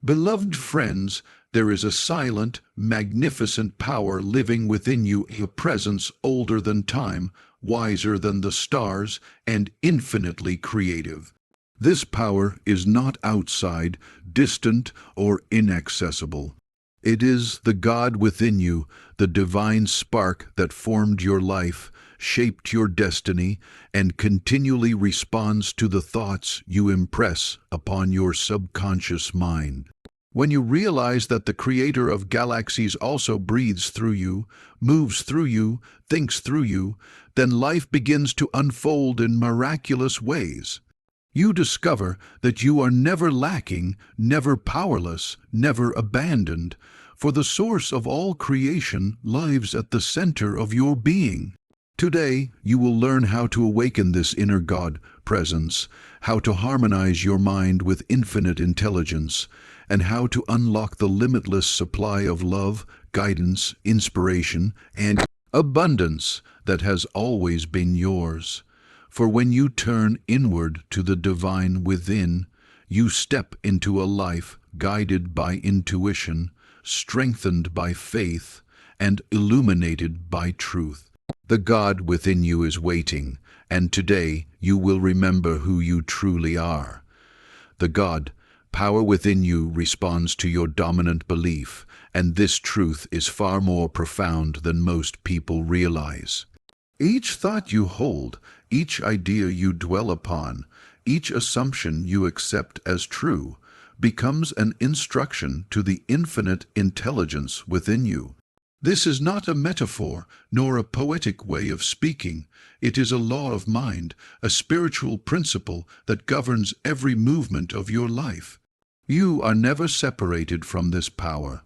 Beloved friends, there is a silent, magnificent power living within you, a presence older than time, wiser than the stars, and infinitely creative. This power is not outside, distant, or inaccessible. It is the God within you, the divine spark that formed your life, shaped your destiny, and continually responds to the thoughts you impress upon your subconscious mind. When you realize that the creator of galaxies also breathes through you, moves through you, thinks through you, then life begins to unfold in miraculous ways. You discover that you are never lacking, never powerless, never abandoned, for the source of all creation lives at the center of your being. Today, you will learn how to awaken this inner God presence, how to harmonize your mind with infinite intelligence, and how to unlock the limitless supply of love, guidance, inspiration, and abundance that has always been yours. For when you turn inward to the divine within, you step into a life guided by intuition, strengthened by faith, and illuminated by truth. The God within you is waiting, and today you will remember who you truly are. The God, power within you responds to your dominant belief, and this truth is far more profound than most people realize. Each thought you hold, each idea you dwell upon, each assumption you accept as true, becomes an instruction to the infinite intelligence within you. This is not a metaphor, nor a poetic way of speaking. It is a law of mind, a spiritual principle that governs every movement of your life. You are never separated from this power,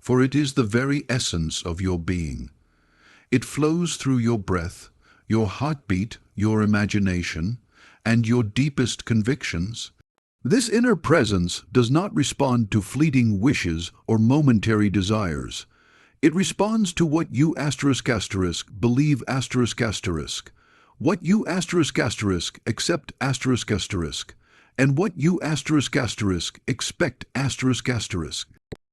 for it is the very essence of your being. It flows through your breath, your heartbeat, your imagination, and your deepest convictions. This inner presence does not respond to fleeting wishes or momentary desires. It responds to what you believe what you accept and what you expect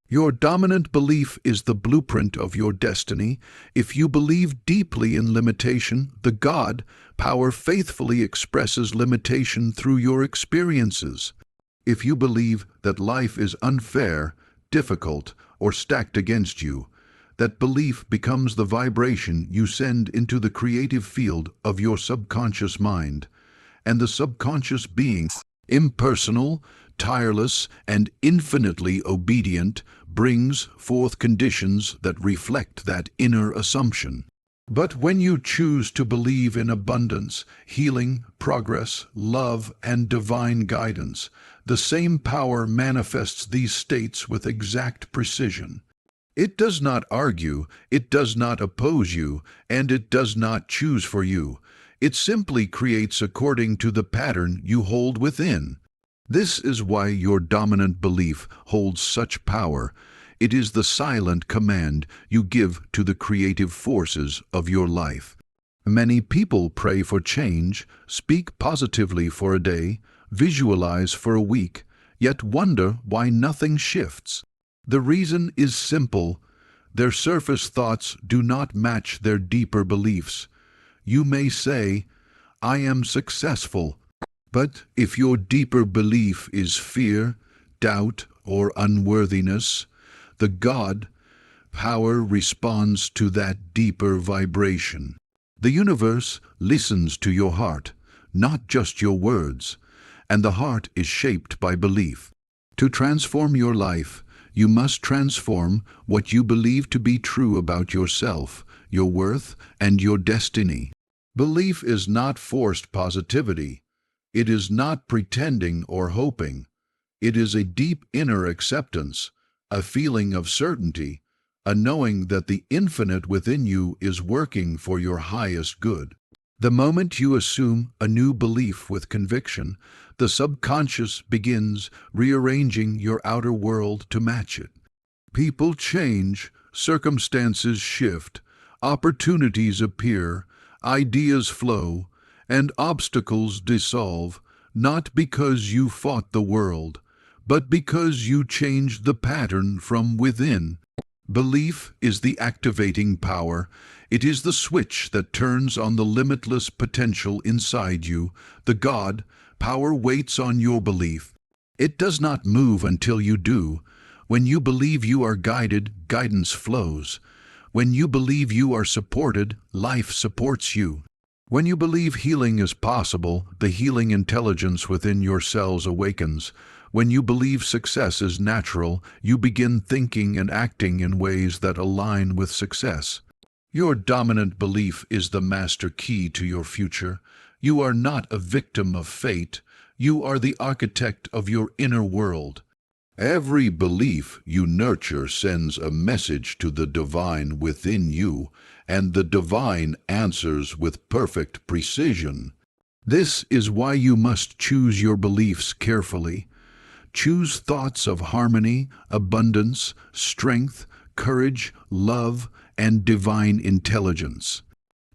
Your dominant belief is the blueprint of your destiny. If you believe deeply in limitation, the God power faithfully expresses limitation through your experiences. If you believe that life is unfair, difficult, or stacked against you, that belief becomes the vibration you send into the creative field of your subconscious mind, and the subconscious being, impersonal, tireless, and infinitely obedient, brings forth conditions that reflect that inner assumption. But when you choose to believe in abundance, healing, progress, love, and divine guidance, the same power manifests these states with exact precision. It does not argue, it does not oppose you, and it does not choose for you. It simply creates according to the pattern you hold within. This is why your dominant belief holds such power. It is the silent command you give to the creative forces of your life. Many people pray for change, speak positively for a day, visualize for a week, yet wonder why nothing shifts. The reason is simple. Their surface thoughts do not match their deeper beliefs. You may say, "I am successful," but if your deeper belief is fear, doubt, or unworthiness, the God power responds to that deeper vibration. The universe listens to your heart, not just your words, and the heart is shaped by belief. To transform your life, you must transform what you believe to be true about yourself, your worth, and your destiny. Belief is not forced positivity. It is not pretending or hoping. It is a deep inner acceptance, a feeling of certainty, a knowing that the infinite within you is working for your highest good. The moment you assume a new belief with conviction, the subconscious begins rearranging your outer world to match it. People change, circumstances shift, opportunities appear, ideas flow, and obstacles dissolve, not because you fought the world, but because you changed the pattern from within. Belief is the activating power. It is the switch that turns on the limitless potential inside you. The God power waits on your belief. It does not move until you do. When you believe you are guided, guidance flows. When you believe you are supported, life supports you. When you believe healing is possible, the healing intelligence within your cells awakens. When you believe success is natural, you begin thinking and acting in ways that align with success. Your dominant belief is the master key to your future. You are not a victim of fate. You are the architect of your inner world. Every belief you nurture sends a message to the divine within you, and the divine answers with perfect precision. This is why you must choose your beliefs carefully. Choose thoughts of harmony, abundance, strength, courage, love, and divine intelligence.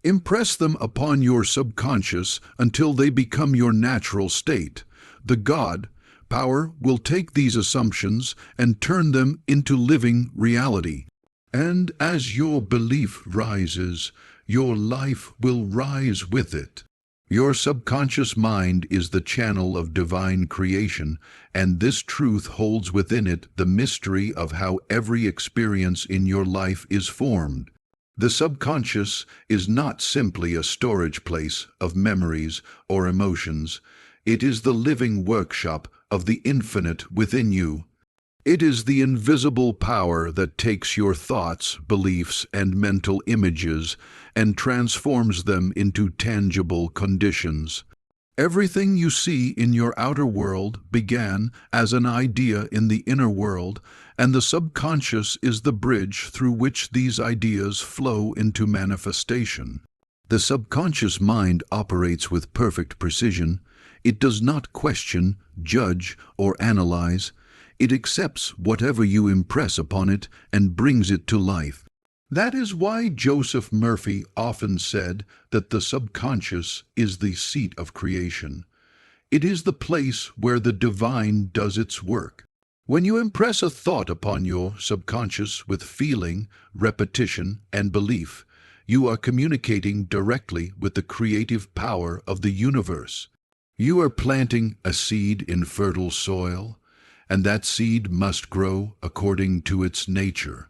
Impress them upon your subconscious until they become your natural state. The God power will take these assumptions and turn them into living reality. And as your belief rises, your life will rise with it. Your subconscious mind is the channel of divine creation, and this truth holds within it the mystery of how every experience in your life is formed. The subconscious is not simply a storage place of memories or emotions. It is the living workshop of the infinite within you. It is the invisible power that takes your thoughts, beliefs, and mental images and transforms them into tangible conditions. Everything you see in your outer world began as an idea in the inner world, and the subconscious is the bridge through which these ideas flow into manifestation. The subconscious mind operates with perfect precision. It does not question, judge, or analyze. It accepts whatever you impress upon it and brings it to life. That is why Joseph Murphy often said that the subconscious is the seat of creation. It is the place where the divine does its work. When you impress a thought upon your subconscious with feeling, repetition, and belief, you are communicating directly with the creative power of the universe. You are planting a seed in fertile soil, and that seed must grow according to its nature.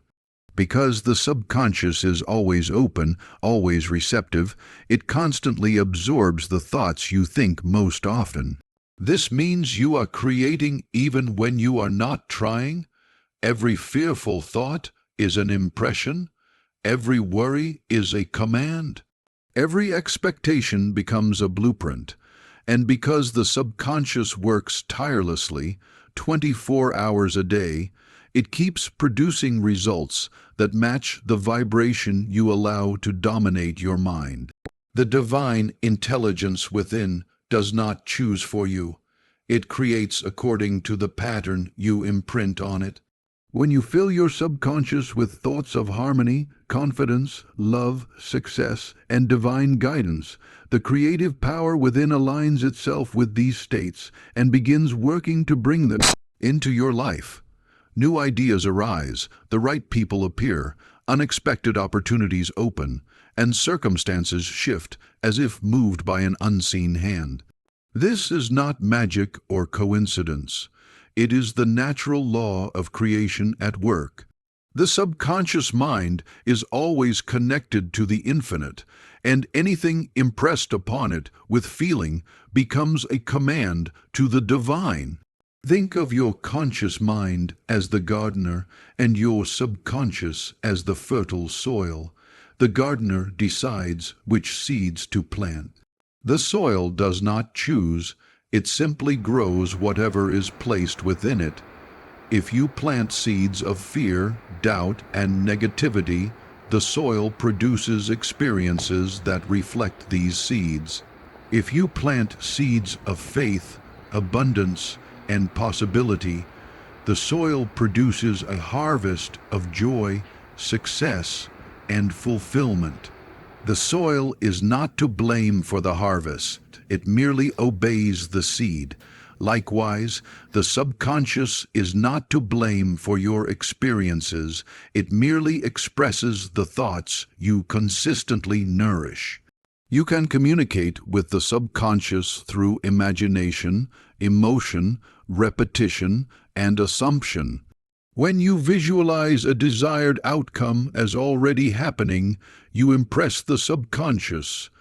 Because the subconscious is always open, always receptive, it constantly absorbs the thoughts you think most often. This means you are creating even when you are not trying. Every fearful thought is an impression. Every worry is a command. Every expectation becomes a blueprint. And because the subconscious works tirelessly, 24 hours a day, it keeps producing results that match the vibration you allow to dominate your mind. The divine intelligence within does not choose for you. It creates according to the pattern you imprint on it. When you fill your subconscious with thoughts of harmony, confidence, love, success, and divine guidance, the creative power within aligns itself with these states and begins working to bring them into your life. New ideas arise, the right people appear, unexpected opportunities open, and circumstances shift as if moved by an unseen hand. This is not magic or coincidence. It is the natural law of creation at work. The subconscious mind is always connected to the infinite, and anything impressed upon it with feeling becomes a command to the divine. Think of your conscious mind as the gardener and your subconscious as the fertile soil. The gardener decides which seeds to plant. The soil does not choose, it simply grows whatever is placed within it. If you plant seeds of fear, doubt, and negativity, the soil produces experiences that reflect these seeds. If you plant seeds of faith, abundance, and possibility, the soil produces a harvest of joy, success, and fulfillment. The soil is not to blame for the harvest. It merely obeys the seed. Likewise, the subconscious is not to blame for your experiences. It merely expresses the thoughts you consistently nourish. You can communicate with the subconscious through imagination, emotion, repetition, and assumption. When you visualize a desired outcome as already happening, you impress the subconscious.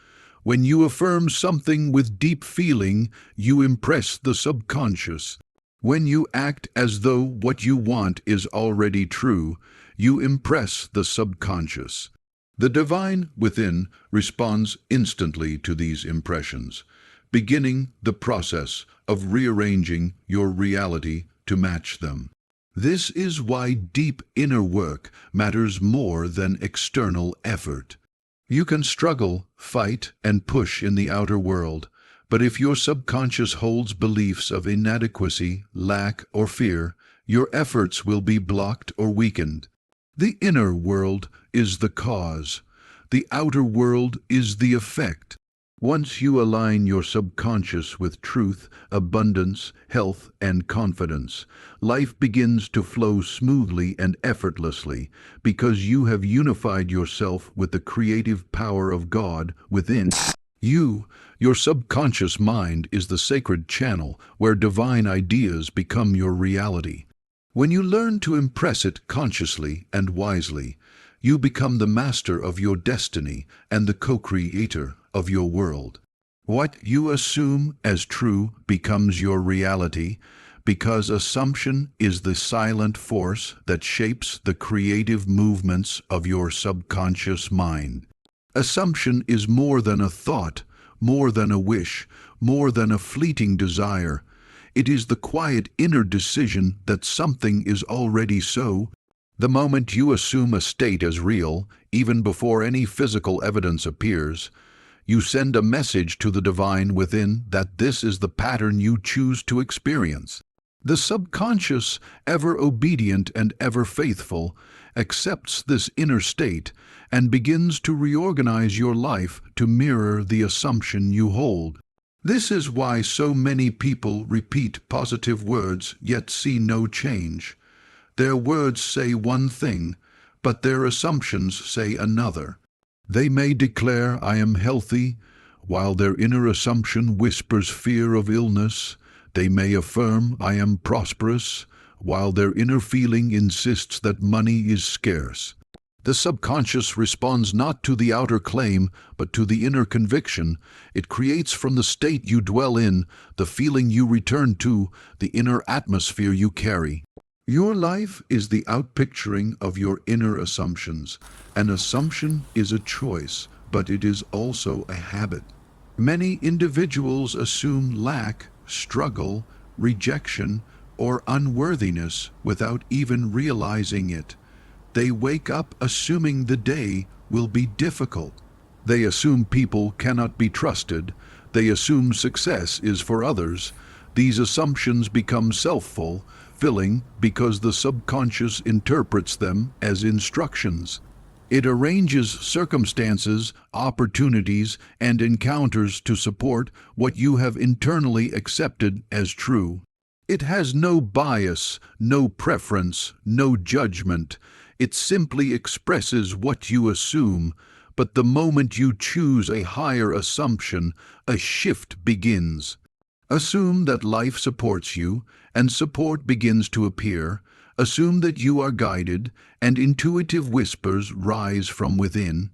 When you affirm something with deep feeling, you impress the subconscious. When you act as though what you want is already true, you impress the subconscious. The divine within responds instantly to these impressions, beginning the process of rearranging your reality to match them. This is why deep inner work matters more than external effort. You can struggle, fight, and push in the outer world, but if your subconscious holds beliefs of inadequacy, lack, or fear, your efforts will be blocked or weakened. The inner world is the cause. The outer world is the effect. Once you align your subconscious with truth, abundance, health, and confidence, life begins to flow smoothly and effortlessly because you have unified yourself with the creative power of God within you. Your subconscious mind is the sacred channel where divine ideas become your reality. When you learn to impress it consciously and wisely, you become the master of your destiny and the co-creator of your world. What you assume as true becomes your reality, because assumption is the silent force that shapes the creative movements of your subconscious mind. Assumption is more than a thought, more than a wish, more than a fleeting desire. It is the quiet inner decision that something is already so. The moment you assume a state as real, even before any physical evidence appears, you send a message to the divine within that this is the pattern you choose to experience. The subconscious, ever obedient and ever faithful, accepts this inner state and begins to reorganize your life to mirror the assumption you hold. This is why so many people repeat positive words yet see no change. Their words say one thing, but their assumptions say another. They may declare, "I am healthy," while their inner assumption whispers fear of illness. They may affirm, "I am prosperous," while their inner feeling insists that money is scarce. The subconscious responds not to the outer claim, but to the inner conviction. It creates from the state you dwell in, the feeling you return to, the inner atmosphere you carry. Your life is the outpicturing of your inner assumptions. An assumption is a choice, but it is also a habit. Many individuals assume lack, struggle, rejection, or unworthiness without even realizing it. They wake up assuming the day will be difficult. They assume people cannot be trusted. They assume success is for others. These assumptions become self-fulfilling because the subconscious interprets them as instructions. It arranges circumstances, opportunities, and encounters to support what you have internally accepted as true. It has no bias, no preference, no judgment. It simply expresses what you assume, but the moment you choose a higher assumption, a shift begins. Assume that life supports you, and support begins to appear. Assume that you are guided, and intuitive whispers rise from within.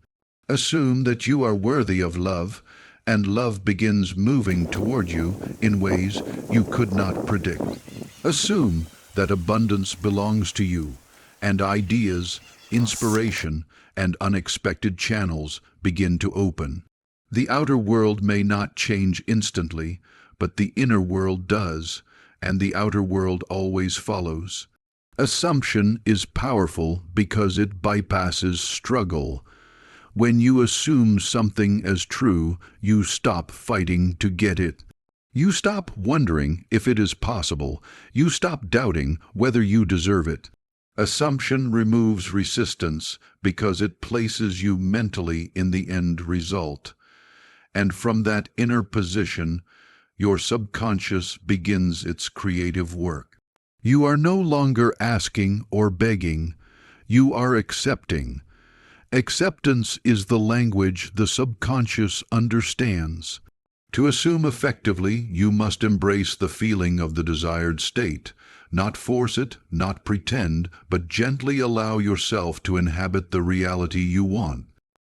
Assume that you are worthy of love, and love begins moving toward you in ways you could not predict. Assume that abundance belongs to you, and ideas, inspiration, and unexpected channels begin to open. The outer world may not change instantly, but the inner world does, and the outer world always follows. Assumption is powerful because it bypasses struggle. When you assume something as true, you stop fighting to get it. You stop wondering if it is possible. You stop doubting whether you deserve it. Assumption removes resistance because it places you mentally in the end result. And from that inner position, your subconscious begins its creative work. You are no longer asking or begging, you are accepting. Acceptance is the language the subconscious understands. To assume effectively, you must embrace the feeling of the desired state, not force it, not pretend, but gently allow yourself to inhabit the reality you want.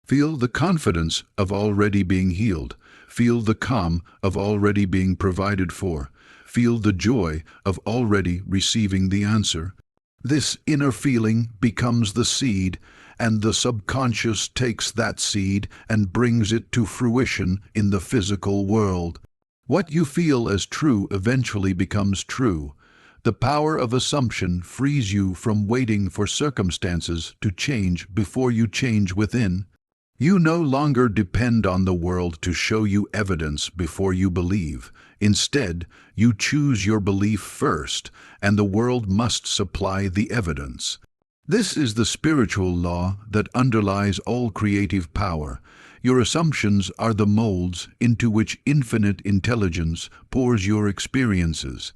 Feel the confidence of already being healed. Feel the calm of already being provided for. Feel the joy of already receiving the answer. This inner feeling becomes the seed, and the subconscious takes that seed and brings it to fruition in the physical world. What you feel as true eventually becomes true. The power of assumption frees you from waiting for circumstances to change before you change within. You no longer depend on the world to show you evidence before you believe. Instead, you choose your belief first, and the world must supply the evidence. This is the spiritual law that underlies all creative power. Your assumptions are the molds into which infinite intelligence pours your experiences.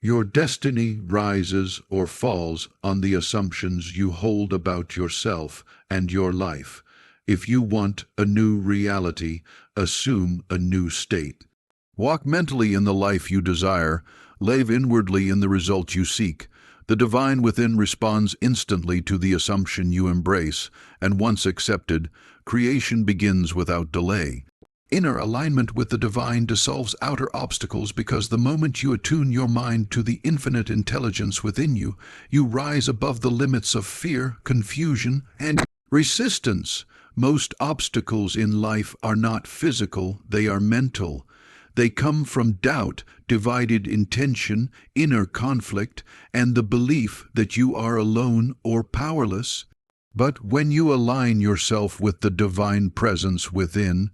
Your destiny rises or falls on the assumptions you hold about yourself and your life. If you want a new reality, assume a new state. Walk mentally in the life you desire, live inwardly in the result you seek. The divine within responds instantly to the assumption you embrace, and once accepted, creation begins without delay. Inner alignment with the divine dissolves outer obstacles because the moment you attune your mind to the infinite intelligence within you, you rise above the limits of fear, confusion, and resistance. Most obstacles in life are not physical, they are mental. They come from doubt, divided intention, inner conflict, and the belief that you are alone or powerless. But when you align yourself with the divine presence within,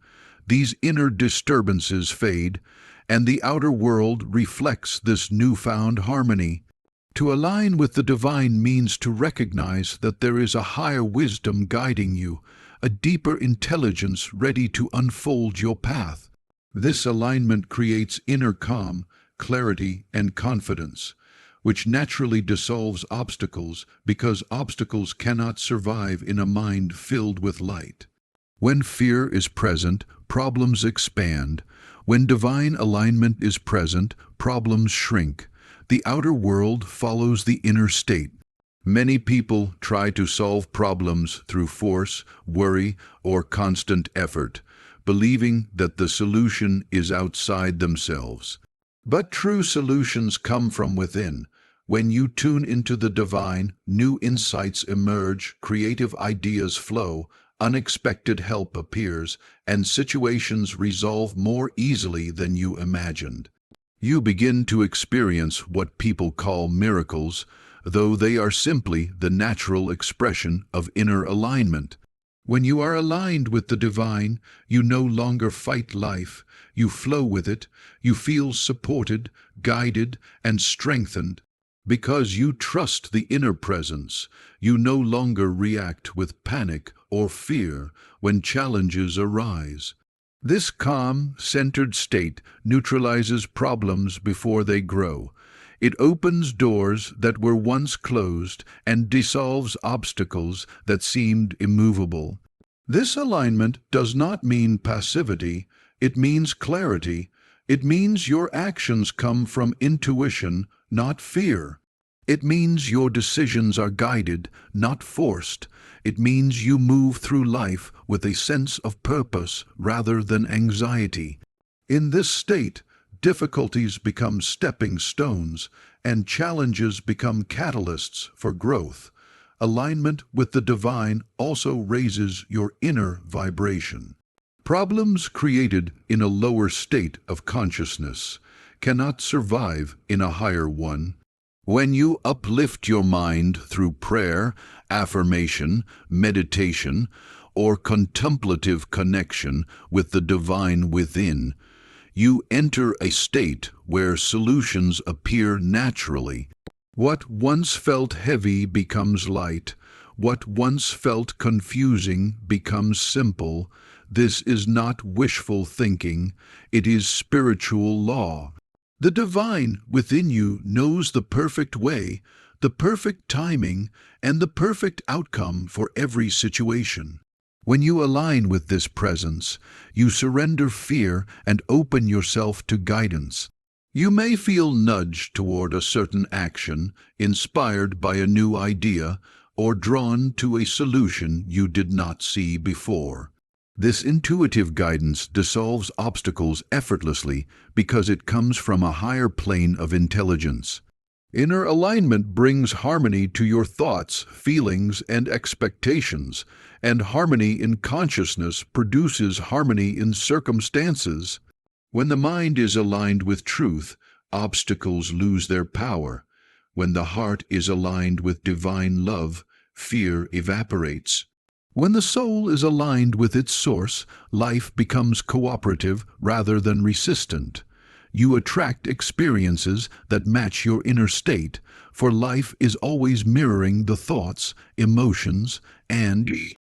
these inner disturbances fade, and the outer world reflects this newfound harmony. To align with the divine means to recognize that there is a higher wisdom guiding you, a deeper intelligence ready to unfold your path. This alignment creates inner calm, clarity, and confidence, which naturally dissolves obstacles because obstacles cannot survive in a mind filled with light. When fear is present, problems expand. When divine alignment is present, problems shrink. The outer world follows the inner state. Many people try to solve problems through force, worry, or constant effort, believing that the solution is outside themselves. But true solutions come from within. When you tune into the divine, new insights emerge, creative ideas flow, unexpected help appears, and situations resolve more easily than you imagined. You begin to experience what people call miracles, though they are simply the natural expression of inner alignment. When you are aligned with the divine, you no longer fight life, you flow with it, you feel supported, guided, and strengthened. Because you trust the inner presence, you no longer react with panic or fear when challenges arise. This calm, centered state neutralizes problems before they grow. It opens doors that were once closed and dissolves obstacles that seemed immovable. This alignment does not mean passivity, it means clarity. It means your actions come from intuition, not fear. It means your decisions are guided, not forced. It means you move through life with a sense of purpose rather than anxiety. In this state, difficulties become stepping stones, and challenges become catalysts for growth. Alignment with the divine also raises your inner vibration. Problems created in a lower state of consciousness cannot survive in a higher one. When you uplift your mind through prayer, affirmation, meditation, or contemplative connection with the divine within, you enter a state where solutions appear naturally. What once felt heavy becomes light. What once felt confusing becomes simple. This is not wishful thinking, it is spiritual law. The divine within you knows the perfect way, the perfect timing, and the perfect outcome for every situation. When you align with this presence, you surrender fear and open yourself to guidance. You may feel nudged toward a certain action, inspired by a new idea, or drawn to a solution you did not see before. This intuitive guidance dissolves obstacles effortlessly because it comes from a higher plane of intelligence. Inner alignment brings harmony to your thoughts, feelings, and expectations, and harmony in consciousness produces harmony in circumstances. When the mind is aligned with truth, obstacles lose their power. When the heart is aligned with divine love, fear evaporates. When the soul is aligned with its source, life becomes cooperative rather than resistant. You attract experiences that match your inner state, for life is always mirroring the thoughts, emotions, and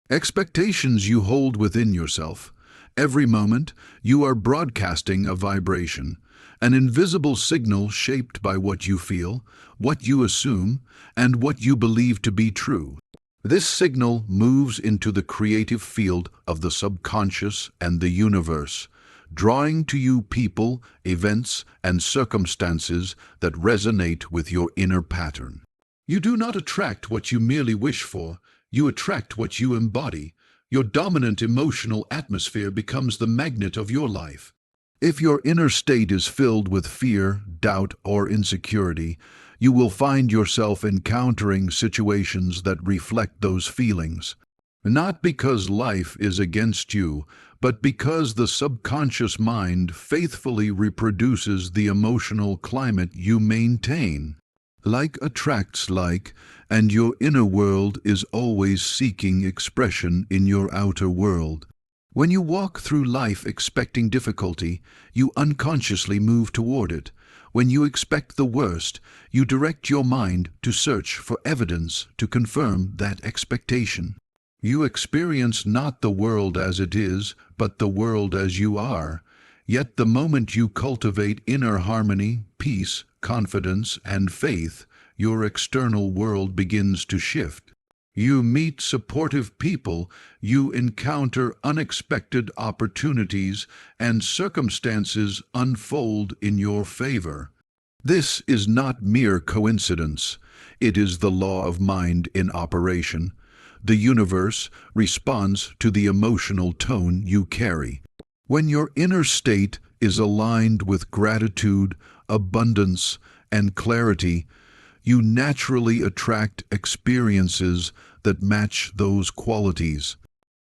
expectations you hold within yourself. Every moment, you are broadcasting a vibration, an invisible signal shaped by what you feel, what you assume, and what you believe to be true. This signal moves into the creative field of the subconscious and the universe, drawing to you people, events, and circumstances that resonate with your inner pattern. You do not attract what you merely wish for, you attract what you embody. Your dominant emotional atmosphere becomes the magnet of your life. If your inner state is filled with fear, doubt, or insecurity, you will find yourself encountering situations that reflect those feelings. Not because life is against you, but because the subconscious mind faithfully reproduces the emotional climate you maintain. Like attracts like, and your inner world is always seeking expression in your outer world. When you walk through life expecting difficulty, you unconsciously move toward it. When you expect the worst, you direct your mind to search for evidence to confirm that expectation. You experience not the world as it is, but the world as you are. Yet the moment you cultivate inner harmony, peace, confidence, and faith, your external world begins to shift. You meet supportive people, you encounter unexpected opportunities, and circumstances unfold in your favor. This is not mere coincidence. It is the law of mind in operation. The universe responds to the emotional tone you carry. When your inner state is aligned with gratitude, abundance, and clarity, you naturally attract experiences that match those qualities.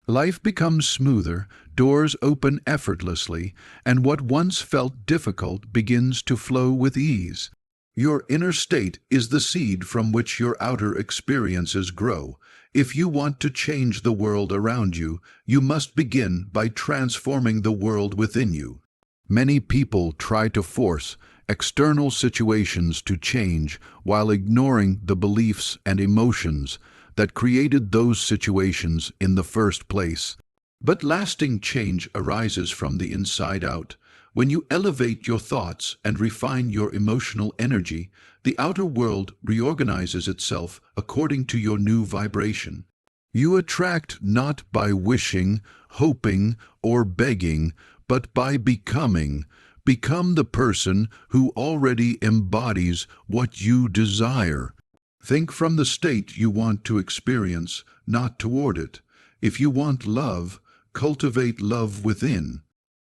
Life becomes smoother, doors open effortlessly, and what once felt difficult begins to flow with ease. Your inner state is the seed from which your outer experiences grow. If you want to change the world around you, you must begin by transforming the world within you. Many people try to force external situations to change while ignoring the beliefs and emotions that created those situations in the first place. But lasting change arises from the inside out. When you elevate your thoughts and refine your emotional energy, the outer world reorganizes itself according to your new vibration. You attract not by wishing, hoping, or begging, but by becoming. Become the person who already embodies what you desire. Think from the state you want to experience, not toward it. If you want love, cultivate love within.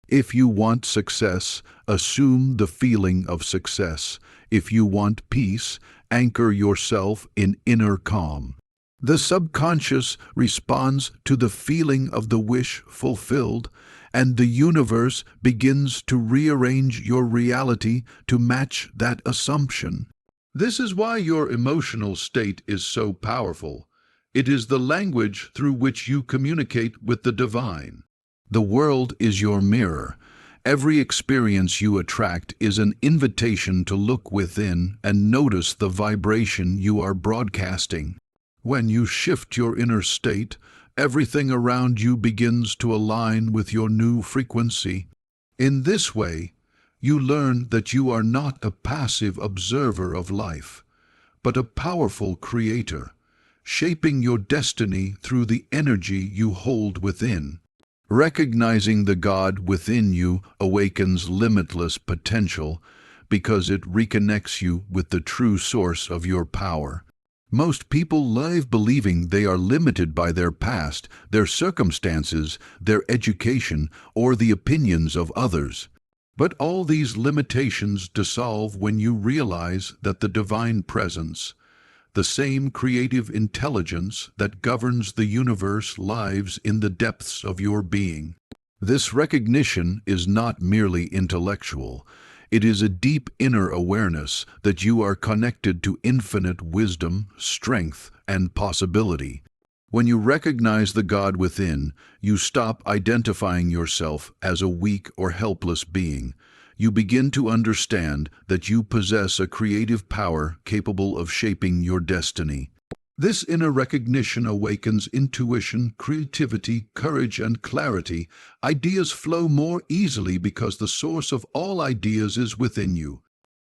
If you want success, assume the feeling of success. If you want peace, anchor yourself in inner calm. The subconscious responds to the feeling of the wish fulfilled, and the universe begins to rearrange your reality to match that assumption. This is why your emotional state is so powerful. It is the language through which you communicate with the divine. The world is your mirror. Every experience you attract is an invitation to look within and notice the vibration you are broadcasting. When you shift your inner state, Everything around you begins to align with your new frequency. In this way, you learn that you are not a passive observer of life, but a powerful creator, shaping your destiny through the energy you hold within. Recognizing the God within you awakens limitless potential because it reconnects you with the true source of your power. Most people live believing they are limited by their past, their circumstances, their education, or the opinions of others. But all these limitations dissolve when you realize that the divine presence, the same creative intelligence that governs the universe, lives in the depths of your being. This recognition is not merely intellectual. It is a deep inner awareness that you are connected to infinite wisdom, strength, and possibility. When you recognize the God within, you stop identifying yourself as a weak or helpless being. You begin to understand that you possess a creative power capable of shaping your destiny. This inner recognition awakens intuition, creativity, courage, and clarity. Ideas flow more easily because the source of all ideas is within you.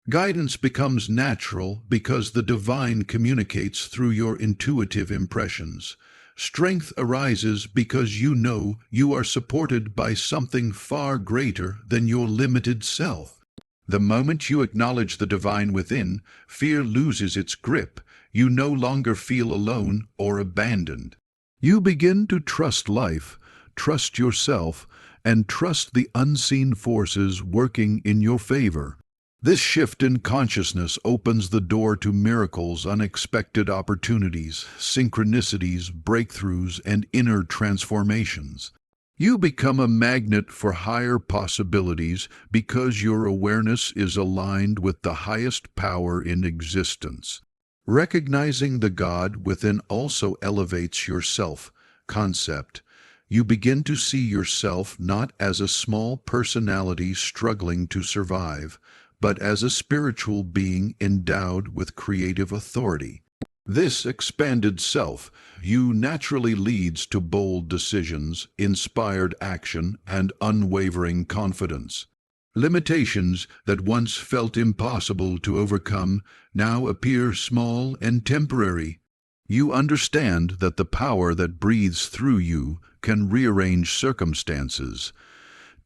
Guidance becomes natural because the divine communicates through your intuitive impressions. Strength arises because you know you are supported by something far greater than your limited self. The moment you acknowledge the divine within, fear loses its grip. You no longer feel alone or abandoned. You begin to trust life, trust yourself, and trust the unseen forces working in your favor. This shift in consciousness opens the door to miracles, unexpected opportunities, synchronicities, breakthroughs, and inner transformations. You become a magnet for higher possibilities because your awareness is aligned with the highest power in existence. Recognizing the God within also elevates your self-concept. You begin to see yourself not as a small personality struggling to survive, but as a spiritual being endowed with creative authority. This expanded self-view naturally leads to bold decisions, inspired action, and unwavering confidence. Limitations that once felt impossible to overcome now appear small and temporary. You understand that the power that breathes through you can rearrange circumstances,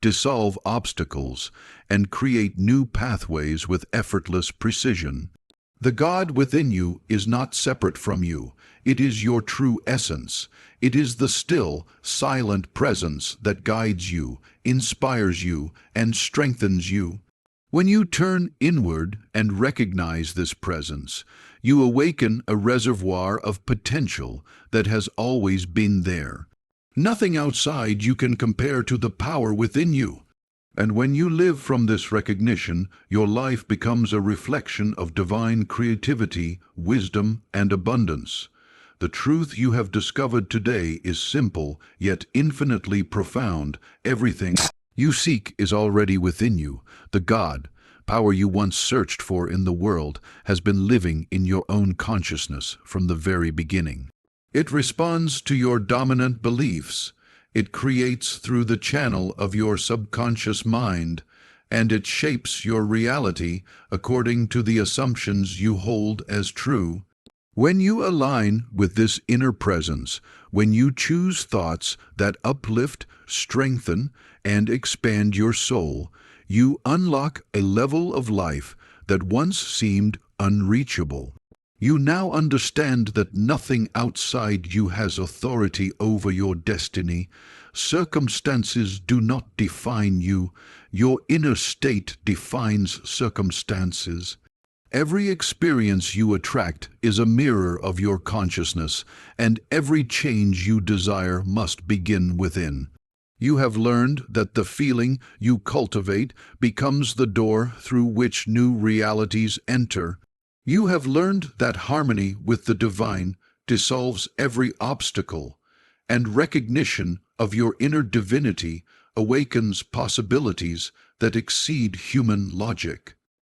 dissolve obstacles, and create new pathways with effortless precision. The God within you is not separate from you. It is your true essence. It is the still, silent presence that guides you, inspires you, and strengthens you. When you turn inward and recognize this presence, you awaken a reservoir of potential that has always been there. Nothing outside you can compare to the power within you. And when you live from this recognition, your life becomes a reflection of divine creativity, wisdom, and abundance. The truth you have discovered today is simple, yet infinitely profound. Everything you seek is already within you. The God, power you once searched for in the world, has been living in your own consciousness from the very beginning. It responds to your dominant beliefs. It creates through the channel of your subconscious mind, and it shapes your reality according to the assumptions you hold as true. When you align with this inner presence, when you choose thoughts that uplift, strengthen, and expand your soul, you unlock a level of life that once seemed unreachable. You now understand that nothing outside you has authority over your destiny. Circumstances do not define you. Your inner state defines circumstances. Every experience you attract is a mirror of your consciousness, and every change you desire must begin within. You have learned that the feeling you cultivate becomes the door through which new realities enter. You have learned that harmony with the divine dissolves every obstacle, and recognition of your inner divinity awakens possibilities that exceed human logic.